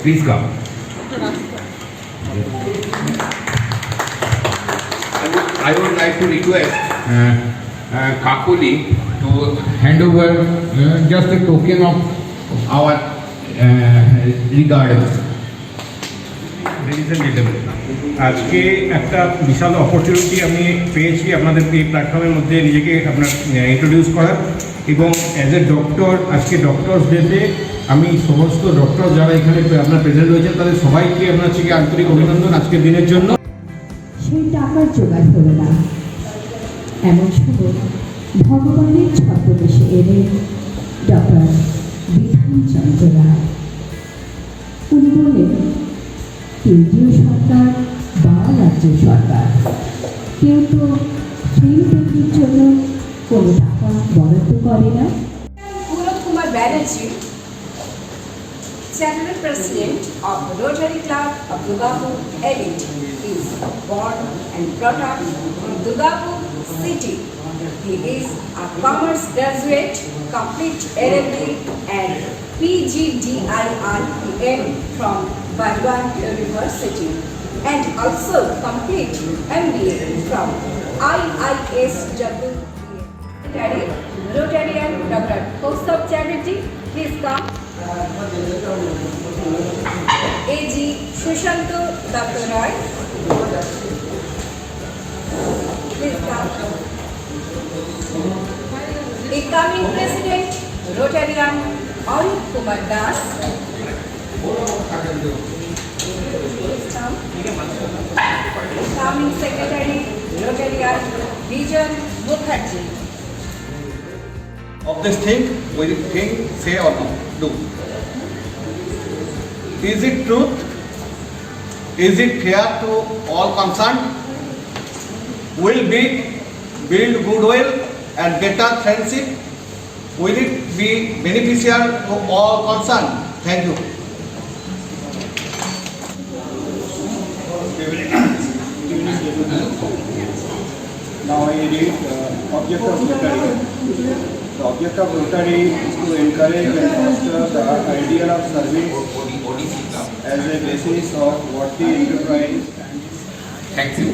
Please come. I would like to request Kakuli to hand over just a token of our regard. Ladies and gentlemen, আজকে একটা বিশাল opportunity আমি পেয়েছি আপনাদের এই প্ল্যাটফর্মের মধ্যে নিজেকে আপনার ইন্ট্রোডিউস করার, এবং অ্যাজ এ ডক্টর আজকে ডক্টরস ডেতে আমি সমস্ত ডক্টর যারা এখানে আপনার প্রেজেন্ট রয়েছেন তাদের সবাইকে আপনার থেকে আন্তরিক অভিনন্দন আজকের দিনের জন্য। সেই টাকার জোগাড় হলো না, এমন সময় ভগবানের ছদ্মবেশে এলেন ডক্টর বিধানচন্দ্র রায়। উনি বললেন, কেন্দ্রীয় সরকার বা রাজ্য সরকার কেউ তো ফিল্ম তৈরির জন্য কোনো টাকা বরাদ্দ করে না। Pulok Kumar Banerjee, General President of the Rotary Club of Durgapur, LNT, is born and brought up in Durgapur city. He is a commerce graduate, complete LLB and PGDIRPM from Bhagwan University, and also complete MBA from IISW. Rotarian Dr. Kaustav Chatterjee, please come. AG Shushanto Dr. Roy, please come. Incoming President Rotarian Arup Kumar Das, please come. Incoming Secretary Rotarian Vijan Mukherjee. Of this thing, we think, say or no, do. Is it truth? Is it fair to all concerned? Will we build goodwill and better friendship? Will it be beneficial to all concerned? Thank you. Now I read object of Rotary. The object of Rotary is to encourage and foster the ideal of service as a basis of worthy enterprise. Thank you.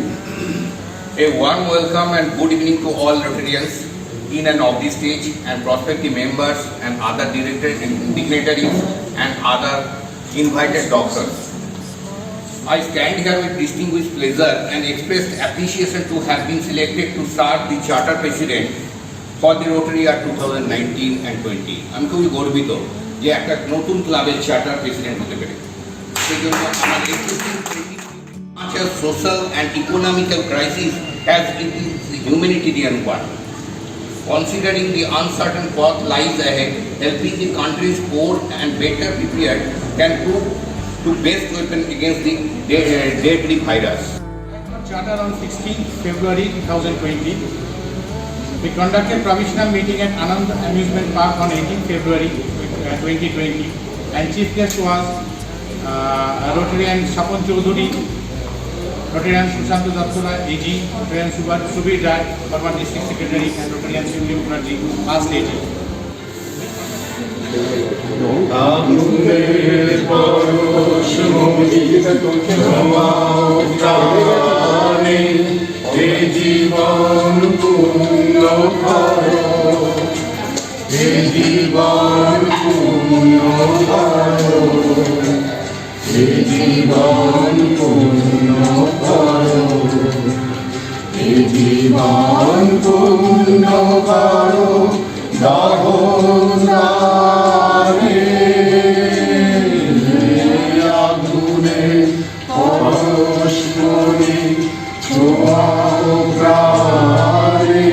A warm welcome and good evening to all Rotarians in and of this stage and prospective members and other dignitaries and other invited doctors. I stand here with distinguished pleasure and expressed appreciation to have been selected to serve the Charter President for the Rotary year 2019 and 20. আমি খুবই গর্বিত যে একটা নতুন ক্লাবের charter president হতে পেরে। সেজন্য আমাদের much as social and economical crisis as it is the humanitarian one. Considering the uncertain path lies ahead, helping the countries poor and better prepared can prove to best weapon against the deadly virus. Charter on 16th February 2020. We conducted provisional meeting at Anand Amusement Park on 18th February 2020, and chief guest was Rotarian Sapon Chaudhuri, Rotarian Sushanto Dattula, AG, Rotarian Subir Rai, former district secretary, and Rotarian Sindhu Mukherjee, past AG. জীবন পূর্ণ করো, হে জীবন পূর্ণ করো, হে জীবন পূর্ণ করো, হে জীবন পূর্ণ করো, দাহনে আগুনে পরশ করে ছোঁয়াও প্রাণে।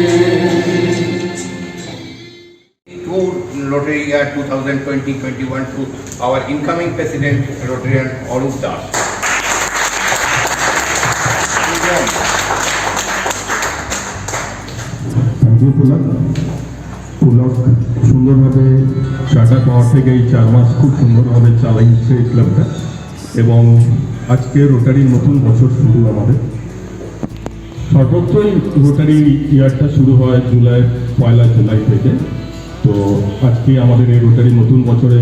Rotary year 2020-21 to our incoming President Rotarian Arup Das. Thank you Pulak. Pulak সুন্দরভাবে চার্টার পাওয়ার থেকে এই 4 মাস খুব সুন্দরভাবে চালাইছে এই ক্লাবটা, এবং আজকে রোটারির নতুন বছর শুরু আমাদের। সর্বত্রই রোটারি ইয়ারটা শুরু হয় পয়লা জুলাই থেকে। তো আজকে আমাদের এই রোটারি নতুন বছরে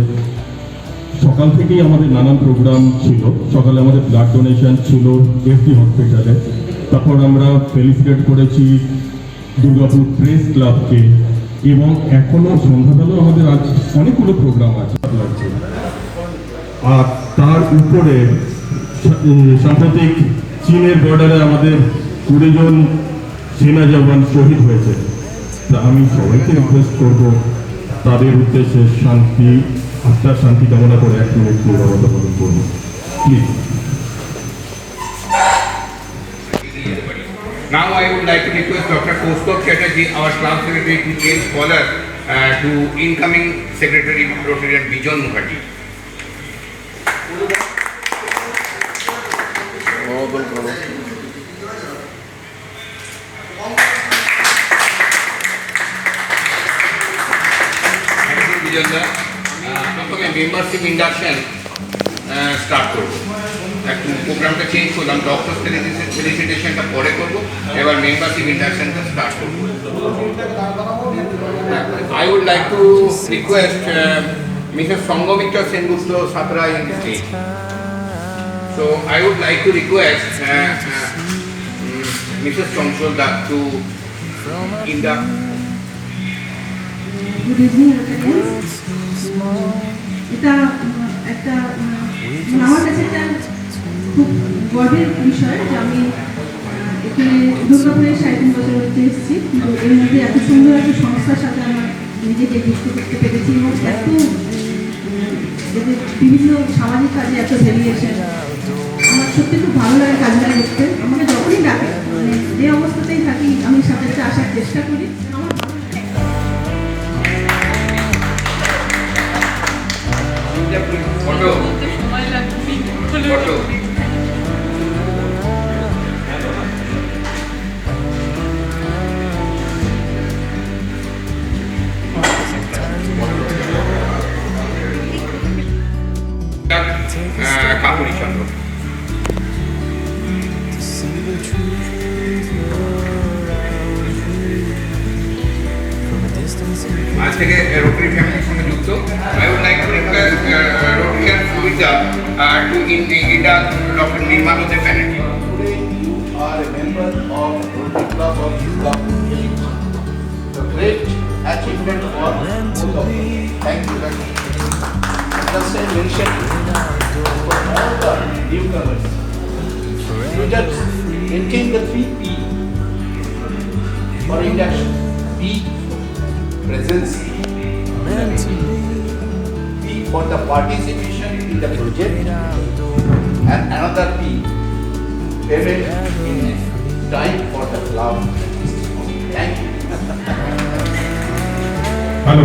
সকাল থেকেই আমাদের নানান প্রোগ্রাম ছিল। সকালে আমাদের ব্লাড ডোনেশন ছিল এসডি হসপিটালে, তারপর আমরা ফেলিসিটেট করেছি দুর্গাপুর প্রেস ক্লাবকে, এবং এখনো সন্ধ্যাবেলাও আমাদের আজ অনেকগুলো প্রোগ্রাম আছে। আর তার উপরে সাম্প্রতিক চীনের বর্ডারে আমাদের 20 জন সেনা জওয়ান শহীদ হয়েছে। তা আমি সবাইকে রিকোয়েস্ট করব তাদের উদ্দেশ্যে শান্তি, আত্মার শান্তি কামনা করে 1 মিনিট নিরবতা পালন করব, please. Now I would like to request Dr. Kaustav Chatterjee, our club secretary, to change color to incoming secretary Rotarian Bijon Mukherjee. Thank you, Bijon da. প্রথমে মেম্বারশিপ ইন্ডাকশন স্টার্ট করবো। একটু প্রোগ্রামটা চেঞ্জ করলাম, doctor ফেলিসিটেশনটা পরে করবো, এবার membership ইন্ডাকশনটা start করবো। I would like to request Mrs. Sanghamitra Sengupta Satrai in the stage. So I would like to request Mrs. Chonchol Das to induct. Good evening friends. এটা একটা আমার কাছে একটা খুব গর্বের বিষয় যে আমি এখানে দুর্গাপুরের 3.5 বছর হতে এসেছি, কিন্তু এর মধ্যে এত সুন্দর একটা সংস্থার সাথে আমার নিজেকে যুক্ত করতে পেরেছি, এবং এত এদের বিভিন্ন সামাজিক কাজে এত ভেরিয়েশন আমার সত্যি খুব ভালো লাগে কাজটা করতে। আমাকে যখনই ডাকে, মানে যে অবস্থাতেই থাকি আমি সাথে সাথে আসার চেষ্টা করি। আমার ভালো লাগে। Photo. Photo. Kapuri Chandra. আজ থেকে রোটারি ফ্যামিলির সঙ্গে যুক্ত। I would like to request Rotarian Suhita to induct Dr. Nirmalode Banerjee. Today you are a member of Rotary Club of Dugapur. The great achievement for both of you. Thank you very much. Just a mention for all the newcomers. You just maintain the 3 P for induction. P, presence, P for the participation in the project, and another P, payment in time for the club. Thank you. Hello,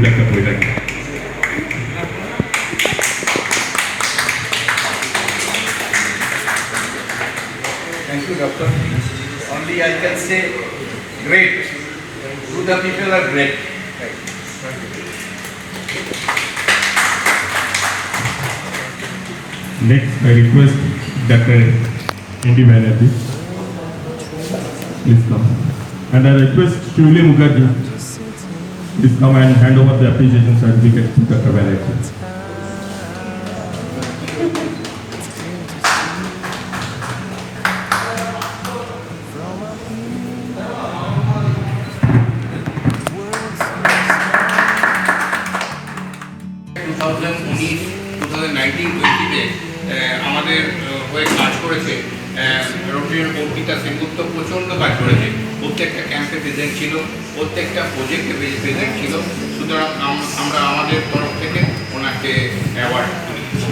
একটা বইটা Thank you, Doctor. Only I can say great. You the people are great. Next, I request Dr. N.D. Banerjee, please come. And I request Shivli Mukherjee, please come and hand over the appreciation certificate to Dr. Banerjee. আমাদের হয়ে কাজ করেছে Rotarian Arpita Sengupta, প্রচণ্ড কাজ করেছে। প্রত্যেকটা ক্যাম্পে present ছিল, প্রত্যেকটা প্রজেক্টে প্রেজেন্ট ছিল। সুতরাং আমরা আমাদের তরফ থেকে ওনাকে অ্যাওয়ার্ড দিয়েছি।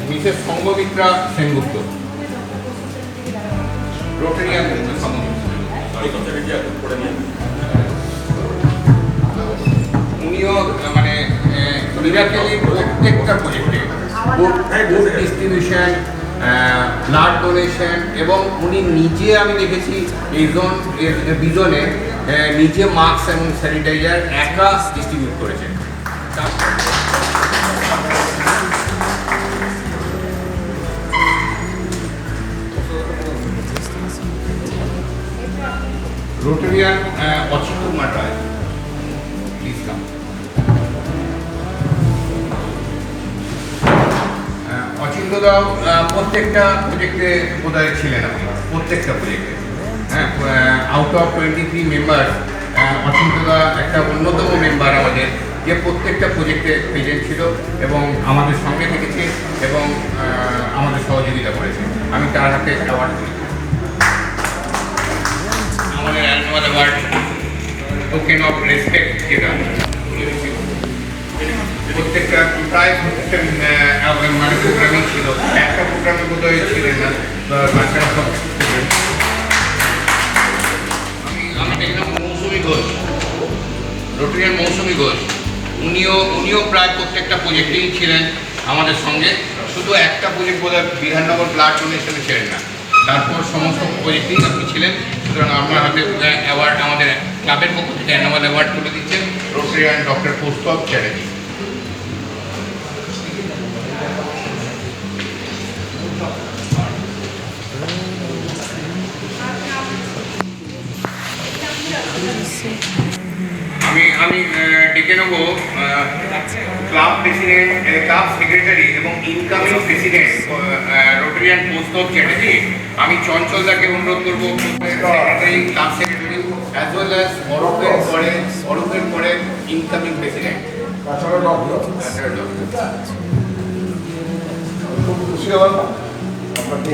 মিসেস সঙ্গমিত্রা সেনগুপ্ত, রোটারিয়ান উনিও মানে মিরাকেলি প্রত্যেকটা প্রজেক্টে বুক ডিস্ট্রিবিউশন, ব্লাড ডোনেশন, এবং উনি নিজে আমি দেখেছি এই বিজনে নিজে মাস্ক এবং স্যানিটাইজার একা ডিস্ট্রিবিউট করেছেন। Rotarian Achinto Kumar Rai. Please come. Achinta দাও প্রত্যেকটা প্রজেক্টে বোধহয় ছিলেন আপনি, প্রত্যেকটা প্রজেক্টে। হ্যাঁ, আউট অফ 23 মেম্বার অচিন্ত দা একটা অন্যতম মেম্বার আমাদের, যে প্রত্যেকটা প্রজেক্টে প্রেজেন্ট ছিল এবং আমাদের সঙ্গে থেকেছে এবং আমাদের সহযোগিতা করেছে। আমি তার হাতে অ্যাওয়ার্ড করি। আমাদের annual award token of respect যেটা প্রত্যেকটা প্রায় প্রত্যেকটা মানে প্রোগ্রামিং ছিল, একটা প্রোগ্রামে বোধহয় ছিলেন না, বাচ্চারা সব। আমি দেখলাম মৌসুমী ঘোষ, রোটারিয়ান মৌসুমী ঘোষ, উনিও প্রায় প্রত্যেকটা প্রজেক্টেই ছিলেন আমাদের সঙ্গে। শুধু একটা প্রজেক্ট বোধহয় বিধাননগর ব্লাড ডোনেশনে ছিলেন না, তারপর সমস্ত প্রজেক্টেই আপনি ছিলেন। সুতরাং আপনার হাতে অ্যাওয়ার্ড আমাদের ক্লাবের পক্ষ থেকে অ্যানুয়াল অ্যাওয়ার্ড তুলে দিচ্ছেন রোটারিয়ান ডক্টর কৌস্তব চ্যাটার্জি। আমি ডেকে নেব ক্লাব প্রেসিডেন্ট, ক্লাব সেক্রেটারি এবং incoming president Rotarian Kaustav Chatterjee. আমি চঞ্চলদাকে অনুরোধ করবো, secretary, club secretary as well as অরূপের পরে ইনকামিং প্রেসিডেন্ট। খুব খুশি হলাম আপনাকে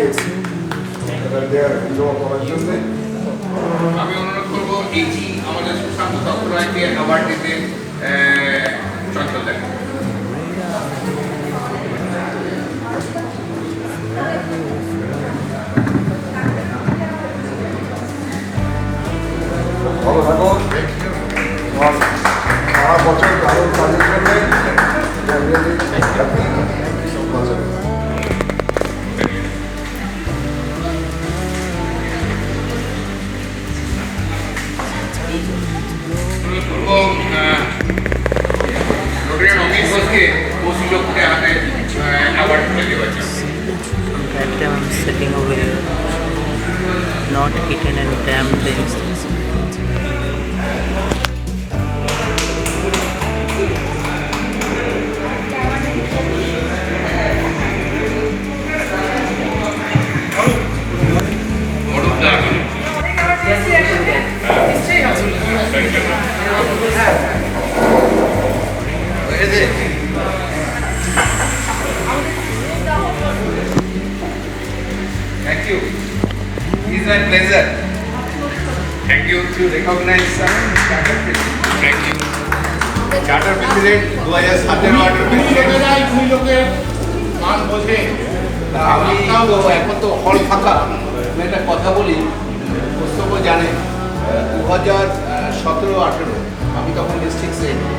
করার জন্য। আমি অনুরোধ করবো এজি আমাদের সুশান্ত দত্ত রায়কে অ্যাওয়ার্ড দিতে চঞ্চলদাকে। ভালো থাকো, সারা বছর দারুণ কাজের জন্য। রোটারিয়ান অমিত ঘোষকে 25 লক্ষ হাতে অ্যাওয়ার্ড তুলে দেওয়া হয়েছে। That time I'm sitting over here, not eaten and damn things. Thank you. It is my pleasure. Thank you to recognize Charter President. Thank you. Charter President 2017 President. দুই লোকের মান বোঝে। আমি তো এখন তো হল ফাঁকা, আমি একটা কথা বলি, কৌস্তব জানে 2017-18 আমি তখন ডিস্ট্রিক্ট সেক্রেটারি।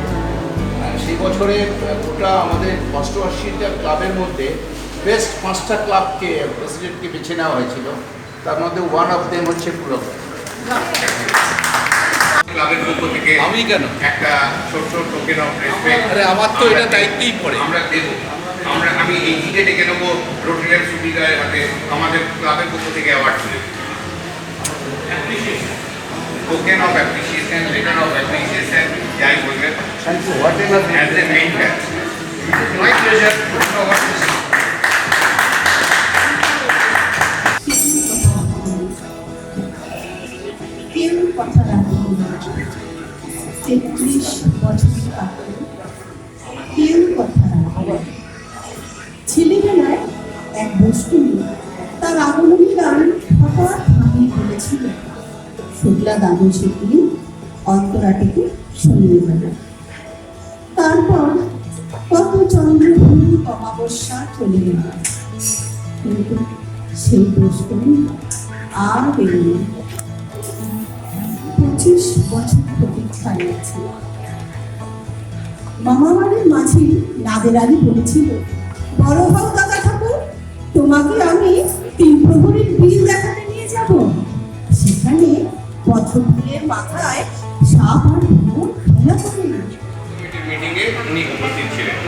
সেই বছরে গোটা আমাদের 88টা ক্লাবের মধ্যে বেস্ট 5টা ক্লাবকে প্রেসিডেন্টকে বেছে নেওয়া হয়েছিল। তার মধ্যে ওয়ান অফ দেম হচ্ছে পুলক। ক্লাবের পক্ষ থেকে আমি কেন একটা ছোট্ট টোকেন অফ রেসপেক্ট, আরে আমার তো এটা দায়িত্বই পড়ে, আমরা দেব। আমি এই জিতে ডেকে নেবো রোটারিয়ান সুবিধার হাতে আমাদের ক্লাবের পক্ষ থেকে অ্যাওয়ার্ড তুলে token of appreciation, letter of appreciation, যাই বলবেন। Thank you. What is As a main man, my pleasure. কেউ কথা রাখেন 33 বছর কাটল, কেউ কথা রাখেন। ছেলেবেলায় এক বস্তু তার আগমনী গান হঠাৎ থামিয়ে ফেলেছিল। শুক্লা দাদু সেটি অন্তরাটিকে শুনিয়ে গেল। তারপর কত চন্দ্রভূমি অমাবস্যা চলে গেল, কিন্তু সেই বস্তু আর বেরোল। 25 বছর প্রতীক্ষা নিয়েছে। মামাবাড়ির মাঝি নাদের আলী বলেছিল, বড় হও কাকা ঠাকুর, তোমাকে আমি 3 প্রহরীর বিল দেখাতে নিয়ে যাব। সেখানে পথফুলের মাথায় সাপ আর ভ্রমণ খেলা করে। মিটিংয়ে উনি উপস্থিত ছিলেন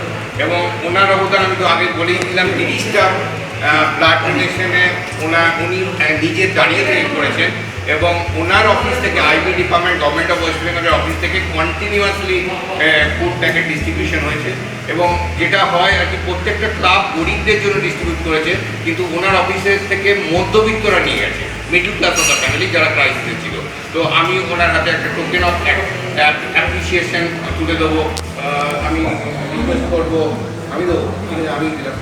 এবং ওনার অবদান আমি তো আগে বলেই দিলাম। 30টা ব্লাড ডোনেশনে উনি নিজে দাঁড়িয়ে থেকে করেছেন এবং ওনার অফিস থেকে IB department government of west বেঙ্গলের অফিস থেকে কন্টিনিউয়াসলি ফুড প্যাকেট ডিস্ট্রিবিউশন হয়েছে এবং যেটা হয় আর কি প্রত্যেকটা ক্লাব গরিবদের জন্য ডিস্ট্রিবিউট করেছে, কিন্তু ওনার অফিসের থেকে মধ্যবিত্তরা নিয়ে গেছে, middle class of the family যারা ক্রাইসিসে ছিল। তো আমি ওনার হাতে একটা টোকেন অফ অ্যাপ্রিসিয়েশন তুলে দেবো। আমি রিকোয়েস্ট করবো, আমি দেবো, ঠিক আছে, আমি দিলাম।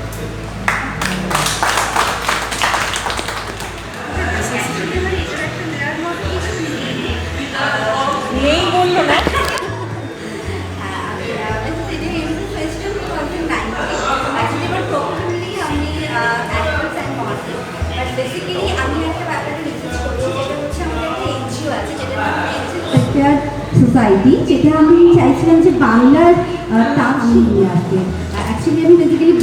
নেই বললো না। সোসাইটি, যেটা আমি চাইছিলাম যে বাংলার টাচ নিয়ে আসতে। অ্যাকচুয়ালি আমি বেসিক্যালি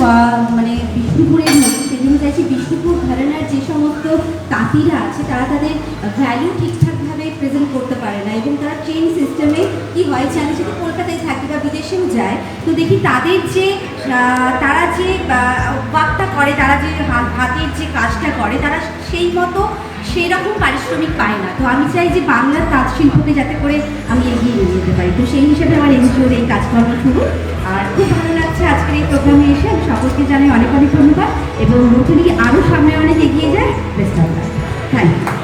মানে বিষ্ণুপুরের মধ্যে, সেই জন্য চাইছি বিষ্ণুপুর ঘরানার যে সমস্ত তাঁতিরা আছে তারা তাদের ভ্যালু ঠিকঠাকভাবে প্রেজেন্ট করতে পারে না, এবং তারা ট্রেন সিস্টেমে কী হয় যে আমি যদি কলকাতায় থাকি বা বিদেশেও যায় তো দেখি তাদের যে তারা যে ওয়ার্কটা করে, তারা যে হাতের যে কাজটা করে, তারা সেই মতো সেই রকম পারিশ্রমিক পায় না। তো আমি চাই যে বাংলার তাঁত শিল্পকে যাতে করে আমি এগিয়ে নিয়ে যেতে পারি। তো সেই হিসেবে আমার এনজিওর এই কাজকর্ম শুরু। আর খুব ভালো লাগছে আজকের এই প্রোগ্রামে এসে। আমি সকলকে জানাই অনেক অনেক ধন্যবাদ এবং রোটারি আরও সামনে অনেক এগিয়ে যায়। Best of luck. Thank you.